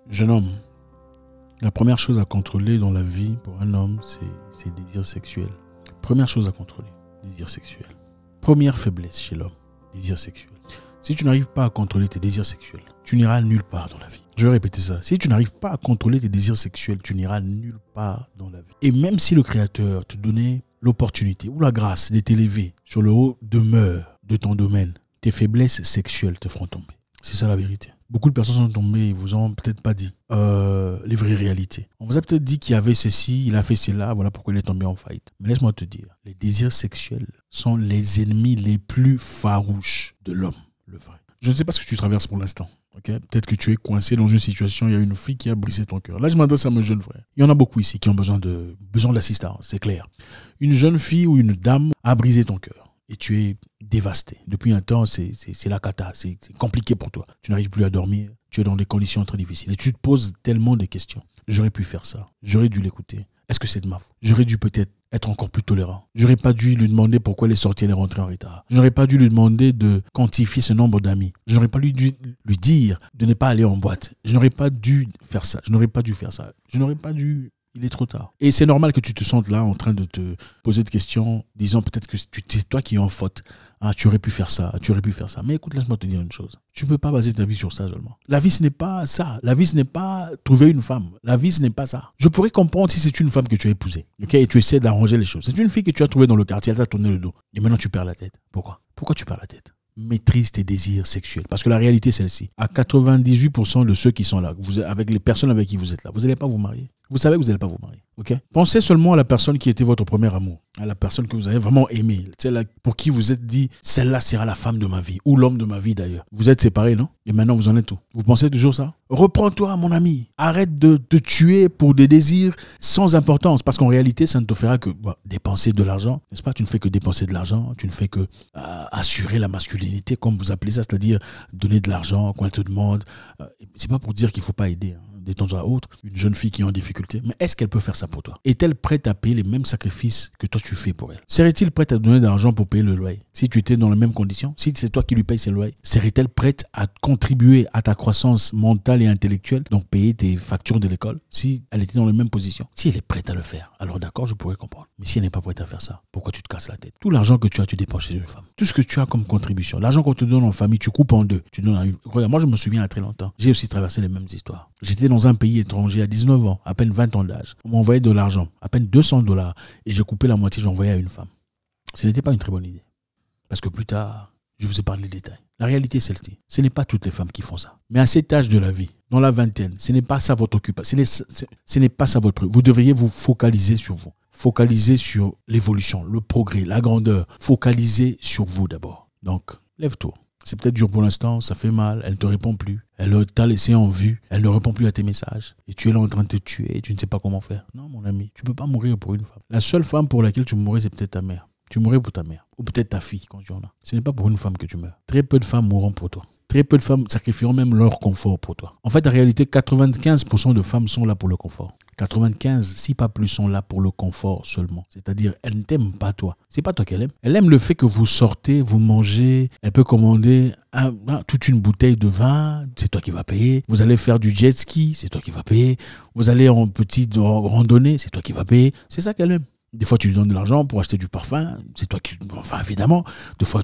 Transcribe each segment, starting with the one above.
Jeune homme, la première chose à contrôler dans la vie pour un homme, c'est ses désirs sexuels. Première chose à contrôler, désir sexuel. Première faiblesse chez l'homme, désir sexuel. Si tu n'arrives pas à contrôler tes désirs sexuels, tu n'iras nulle part dans la vie. Je vais répéter ça. Si tu n'arrives pas à contrôler tes désirs sexuels, tu n'iras nulle part dans la vie. Et même si le Créateur te donnait l'opportunité ou la grâce de t'élever sur le haut demeure de ton domaine, tes faiblesses sexuelles te feront tomber. C'est ça la vérité. Beaucoup de personnes sont tombées, ils vous ont peut-être pas dit les vraies réalités. On vous a peut-être dit qu'il y avait ceci, il a fait cela, voilà pourquoi il est tombé en faillite. Mais laisse-moi te dire, les désirs sexuels sont les ennemis les plus farouches de l'homme, le vrai. Je ne sais pas ce que tu traverses pour l'instant. Okay? Peut-être que tu es coincé dans une situation, il y a une fille qui a brisé ton cœur. Là, je m'adresse à mes jeunes frères. Il y en a beaucoup ici qui ont besoin d'assistance, c'est clair. Une jeune fille ou une dame a brisé ton cœur. Et tu es dévasté. Depuis un temps, c'est la cata. C'est compliqué pour toi. Tu n'arrives plus à dormir. Tu es dans des conditions très difficiles. Et tu te poses tellement de questions. J'aurais pu faire ça. J'aurais dû l'écouter. Est-ce que c'est de ma faute? J'aurais dû peut-être être encore plus tolérant. J'aurais pas dû lui demander pourquoi elle est sortie et elle est rentrée en retard. Je n'aurais pas dû lui demander de quantifier ce nombre d'amis. Je n'aurais pas dû lui dire de ne pas aller en boîte. Je n'aurais pas dû faire ça. Je n'aurais pas dû faire ça. Je n'aurais pas dû... Il est trop tard. Et c'est normal que tu te sentes là en train de te poser des questions, disant peut-être que c'est toi qui es en faute. Ah, tu aurais pu faire ça, tu aurais pu faire ça. Mais écoute, laisse-moi te dire une chose. Tu ne peux pas baser ta vie sur ça seulement. La vie, ce n'est pas ça. La vie, ce n'est pas trouver une femme. La vie, ce n'est pas ça. Je pourrais comprendre si c'est une femme que tu as épousée, okay, et tu essaies d'arranger les choses. C'est une fille que tu as trouvée dans le quartier, elle t'a tourné le dos. Et maintenant, tu perds la tête. Pourquoi? Pourquoi tu perds la tête? Maîtrise tes désirs sexuels. Parce que la réalité, c'est celle-ci. À 98% de ceux qui sont là, avec les personnes avec qui vous êtes là, vous n'allez pas vous marier. Vous savez que vous n'allez pas vous marier. Okay? Pensez seulement à la personne qui était votre premier amour, à la personne que vous avez vraiment aimée, celle pour qui vous êtes dit, celle-là sera la femme de ma vie, ou l'homme de ma vie d'ailleurs. Vous êtes séparés, non? Et maintenant, vous en êtes où? Vous pensez toujours ça? Reprends-toi, mon ami. Arrête de te tuer pour des désirs sans importance, parce qu'en réalité, ça ne te fera que dépenser de l'argent, n'est-ce pas? Tu ne fais que dépenser de l'argent, tu ne fais que assurer la masculinité, comme vous appelez ça, c'est-à-dire donner de l'argent quand elle te demande. C'est pas pour dire qu'il ne faut pas aider, hein, de temps à autre, une jeune fille qui est en difficulté, mais est-ce qu'elle peut faire ça pour toi? Est-elle prête à payer les mêmes sacrifices que toi tu fais pour elle? Serait-il prête à donner de l'argent pour payer le loyer? Si tu étais dans les mêmes conditions, si c'est toi qui lui payes ses loyers, serait-elle prête à contribuer à ta croissance mentale et intellectuelle, donc payer tes factures de l'école, si elle était dans les mêmes positions? Si elle est prête à le faire, alors d'accord, je pourrais comprendre. Mais si elle n'est pas prête à faire ça, pourquoi tu te casses la tête? Tout l'argent que tu as, tu dépenses chez une femme. Tout ce que tu as comme contribution, l'argent qu'on te donne en famille, tu coupes en deux. Tu donnes à une. Regarde, moi je me souviens à très longtemps, j'ai aussi traversé les mêmes histoires. J'étais dans un pays étranger à 19 ans, à peine 20 ans d'âge. On m'envoyait de l'argent, à peine $200, et j'ai coupé la moitié, j'envoyais à une femme. Ce n'était pas une très bonne idée. Parce que plus tard, je vous ai parlé des détails. La réalité est celle-ci. Ce n'est pas toutes les femmes qui font ça. Mais à cet âge de la vie, dans la vingtaine, ce n'est pas ça votre occupation. Ce n'est pas ça votre truc. Vous devriez vous focaliser sur vous. Focaliser sur l'évolution, le progrès, la grandeur. Focaliser sur vous d'abord. Donc, lève-toi. C'est peut-être dur pour l'instant, ça fait mal, elle ne te répond plus. Elle t'a laissé en vue, elle ne répond plus à tes messages. Et tu es là en train de te tuer et tu ne sais pas comment faire. Non, mon ami, tu ne peux pas mourir pour une femme. La seule femme pour laquelle tu mourrais, c'est peut-être ta mère. Tu mourrais pour ta mère. Ou peut-être ta fille quand tu en as. Ce n'est pas pour une femme que tu meurs. Très peu de femmes mourront pour toi. Très peu de femmes sacrifieront même leur confort pour toi. En fait, en réalité, 95% de femmes sont là pour le confort. 95, si pas plus, sont là pour le confort seulement. C'est-à-dire, elles ne t'aiment pas toi. C'est pas toi qu'elle aime. Elle aime le fait que vous sortez, vous mangez. Elle peut commander toute une bouteille de vin. C'est toi qui vas payer. Vous allez faire du jet ski. C'est toi qui vas payer. Vous allez en petite randonnée. C'est toi qui vas payer. C'est ça qu'elle aime. Des fois, tu lui donnes de l'argent pour acheter du parfum. C'est toi qui... Enfin, évidemment. Des fois,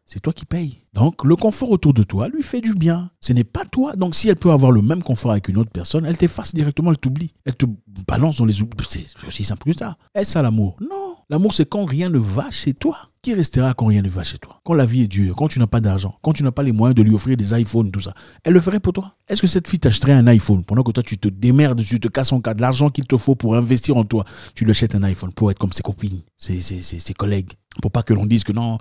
c'est toi qui payes. Donc, le confort autour de toi lui fait du bien. Ce n'est pas toi. Donc, si elle peut avoir le même confort avec une autre personne, elle t'efface directement, elle t'oublie. Elle te balance dans les oublis. C'est aussi simple que ça. Est-ce ça l'amour? Non. L'amour, c'est quand rien ne va chez toi. Qui restera quand rien ne va chez toi? Quand la vie est dure, quand tu n'as pas d'argent, quand tu n'as pas les moyens de lui offrir des iPhones, tout ça. Elle le ferait pour toi? Est-ce que cette fille t'achèterait un iPhone pendant que toi, tu te démerdes, tu te casses en quatre, l'argent qu'il te faut pour investir en toi, tu lui achètes un iPhone pour être comme ses copines, ses collègues? Pour pas que l'on dise que non,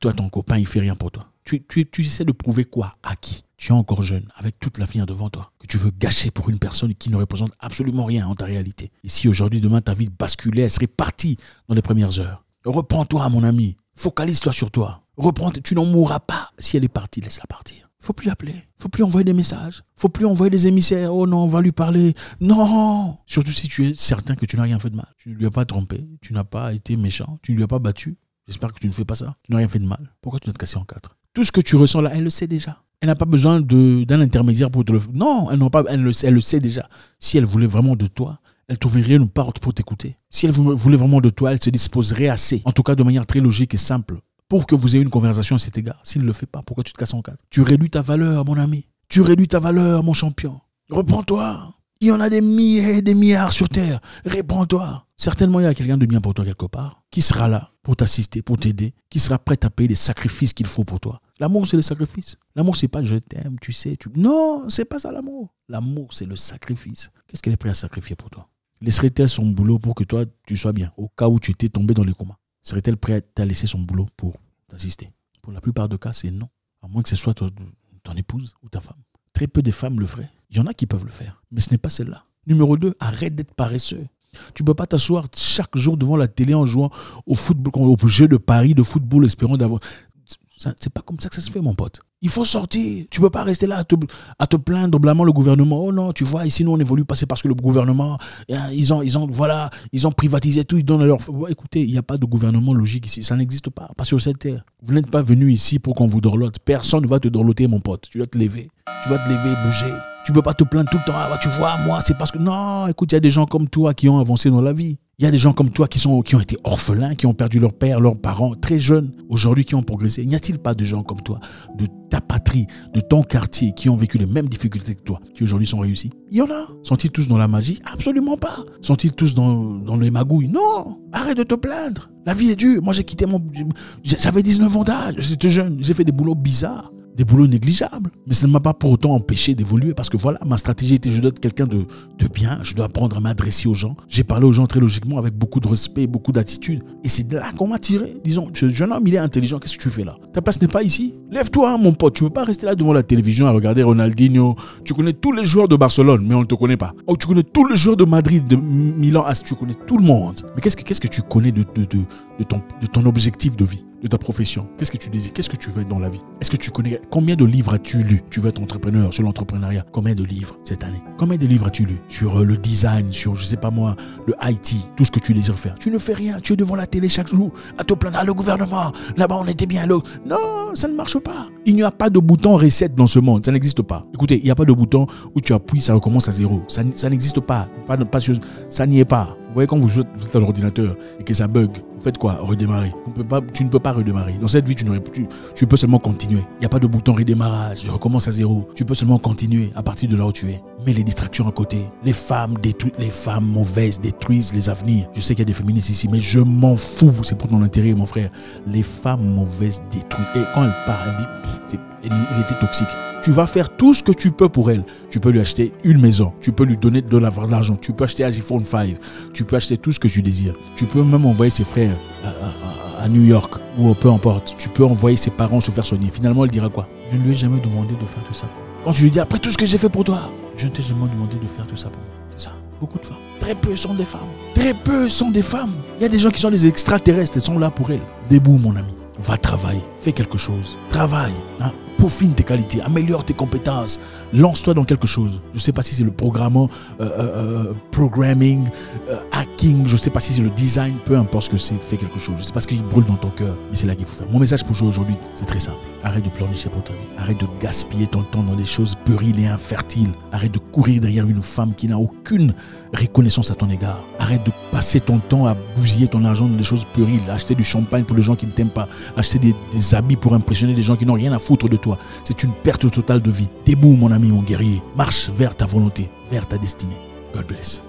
toi, ton copain, il fait rien pour toi. Tu essaies de prouver quoi? À qui? Tu es encore jeune, avec toute la vie devant toi, que tu veux gâcher pour une personne qui ne représente absolument rien en ta réalité. Et si aujourd'hui, demain, ta vie basculait, elle serait partie dans les premières heures. Reprends-toi, mon ami. Focalise-toi sur toi. Reprends, tu n'en mourras pas. Si elle est partie, laisse-la partir. Il ne faut plus l'appeler. Il ne faut plus envoyer des messages. Il ne faut plus envoyer des émissaires. Oh non, on va lui parler. Non. Surtout si tu es certain que tu n'as rien fait de mal. Tu ne lui as pas trompé. Tu n'as pas été méchant. Tu ne lui as pas battu. J'espère que tu ne fais pas ça. Tu n'as rien fait de mal. Pourquoi tu dois te casser en quatre? Tout ce que tu ressens là, elle le sait déjà. Elle n'a pas besoin d'un intermédiaire pour te le... Non, elle le sait déjà. Si elle voulait vraiment de toi, elle t'ouvrirait une porte pour t'écouter. Si elle voulait vraiment de toi, elle se disposerait assez, en tout cas de manière très logique et simple, pour que vous ayez une conversation à cet égard. S'il ne le fait pas, pourquoi tu te casses en quatre? Tu réduis ta valeur, mon ami. Tu réduis ta valeur, mon champion. Reprends-toi. Il y en a des milliers et des milliards sur Terre. Reprends-toi. Certainement, il y a quelqu'un de bien pour toi quelque part, qui sera là pour t'assister, pour t'aider, qui sera prêt à payer les sacrifices qu'il faut pour toi. L'amour, c'est le sacrifice. L'amour, c'est pas je t'aime, tu sais. Non, c'est pas ça l'amour. L'amour, c'est le sacrifice. Qu'est-ce qu'elle est prête à sacrifier pour toi? Laisserait-elle son boulot pour que toi, tu sois bien, au cas où tu étais tombé dans les comas? Serait-elle prête à laisser son boulot pour t'assister? Pour la plupart des cas, c'est non. À moins que ce soit ton épouse ou ta femme. Très peu de femmes le feraient. Il y en a qui peuvent le faire, mais ce n'est pas celle-là. Numéro 2, arrête d'être paresseux. Tu ne peux pas t'asseoir chaque jour devant la télé en jouant au football, au jeu de paris de football, espérant d'avoir... C'est pas comme ça que ça se fait, mon pote. Il faut sortir. Tu ne peux pas rester là à te plaindre, blâmant le gouvernement. Oh non, tu vois, ici, nous, on évolue pas, c'est parce que le gouvernement, ils ont privatisé tout, ils donnent leur... Écoutez, il n'y a pas de gouvernement logique ici. Ça n'existe pas sur cette terre. Vous n'êtes pas venu ici pour qu'on vous dorlote. Personne ne va te dorloter, mon pote. Tu dois te lever. Tu vas te lever, bouger. Tu ne peux pas te plaindre tout le temps. Ah, tu vois, moi, c'est parce que... Non, écoute, il y a des gens comme toi qui ont avancé dans la vie. Il y a des gens comme toi qui ont été orphelins, qui ont perdu leur père, leurs parents, très jeunes, aujourd'hui qui ont progressé. N'y a-t-il pas de gens comme toi, de ta patrie, de ton quartier, qui ont vécu les mêmes difficultés que toi, qui aujourd'hui sont réussis? Il y en a. Sont-ils tous dans la magie? Absolument pas. Sont-ils tous dans les magouilles? Non. Arrête de te plaindre. La vie est dure. Moi, j'ai quitté j'avais 19 ans d'âge, j'étais jeune, j'ai fait des boulots bizarres. Des boulots négligeables. Mais ça ne m'a pas pour autant empêché d'évoluer parce que voilà, ma stratégie était je dois être quelqu'un de bien, je dois apprendre à m'adresser aux gens. J'ai parlé aux gens très logiquement avec beaucoup de respect, beaucoup d'attitude. Et c'est de là qu'on m'a tiré. Disons, ce jeune homme, il est intelligent, qu'est-ce que tu fais là? Ta place n'est pas ici. Lève-toi, mon pote, tu ne veux pas rester là devant la télévision à regarder Ronaldinho. Tu connais tous les joueurs de Barcelone, mais on ne te connaît pas. Oh, tu connais tous les joueurs de Madrid, de Milan, tu connais tout le monde. Mais qu'est-ce que tu connais de ton objectif de vie? De ta profession, qu'est-ce que tu désires, qu'est-ce que tu veux être dans la vie? Est-ce que tu connais, combien de livres as-tu lu? Tu veux être entrepreneur, sur l'entrepreneuriat, combien de livres cette année? Combien de livres as-tu lu sur le design, sur je sais pas moi, le IT, tout ce que tu désires faire? Tu ne fais rien, tu es devant la télé chaque jour à te plaindre, le gouvernement, là-bas on était bien, non, ça ne marche pas. Il n'y a pas de bouton reset dans ce monde, ça n'existe pas. Écoutez, il n'y a pas de bouton où tu appuies, ça recommence à zéro, ça n'existe pas, ça n'y est pas. Vous voyez quand vous êtes à l'ordinateur et que ça bug, vous faites quoi? Redémarrer. Tu ne peux pas redémarrer. Dans cette vie, tu peux seulement continuer. Il n'y a pas de bouton redémarrage, je recommence à zéro. Tu peux seulement continuer à partir de là où tu es. Mets les distractions à côté. Les femmes mauvaises détruisent les avenirs. Je sais qu'il y a des féministes ici, mais je m'en fous. C'est pour ton intérêt, mon frère. Les femmes mauvaises détruisent. Et quand elle parle, elle était toxique. Tu vas faire tout ce que tu peux pour elle. Tu peux lui acheter une maison. Tu peux lui donner de l'argent. Tu peux acheter un iPhone 5. Tu peux acheter tout ce que tu désires. Tu peux même envoyer ses frères à New York ou peu importe. Tu peux envoyer ses parents se faire soigner. Finalement, elle dira quoi? Je ne lui ai jamais demandé de faire tout ça. Quand tu lui dis après tout ce que j'ai fait pour toi, je ne t'ai jamais demandé de faire tout ça pour moi. C'est ça. Beaucoup de femmes. Très peu sont des femmes. Très peu sont des femmes. Il y a des gens qui sont des extraterrestres et sont là pour elles. Debout, mon ami. Va travailler. Fais quelque chose. Travaille. Peaufine tes qualités, améliore tes compétences, lance-toi dans quelque chose. Je ne sais pas si c'est le programming, hacking, je ne sais pas si c'est le design, peu importe ce que c'est, fais quelque chose. Je ne sais pas ce qui brûle dans ton cœur, mais c'est là qu'il faut faire. Mon message pour aujourd'hui, c'est très simple. Arrête de pleurnicher pour ta vie. Arrête de gaspiller ton temps dans des choses puriles et infertiles. Arrête de courir derrière une femme qui n'a aucune reconnaissance à ton égard. Arrête de passer ton temps à bousiller ton argent dans des choses puriles, acheter du champagne pour les gens qui ne t'aiment pas, acheter des habits pour impressionner des gens qui n'ont rien à foutre de toi. C'est une perte totale de vie. Debout, mon ami, mon guerrier. Marche vers ta volonté, vers ta destinée. God bless.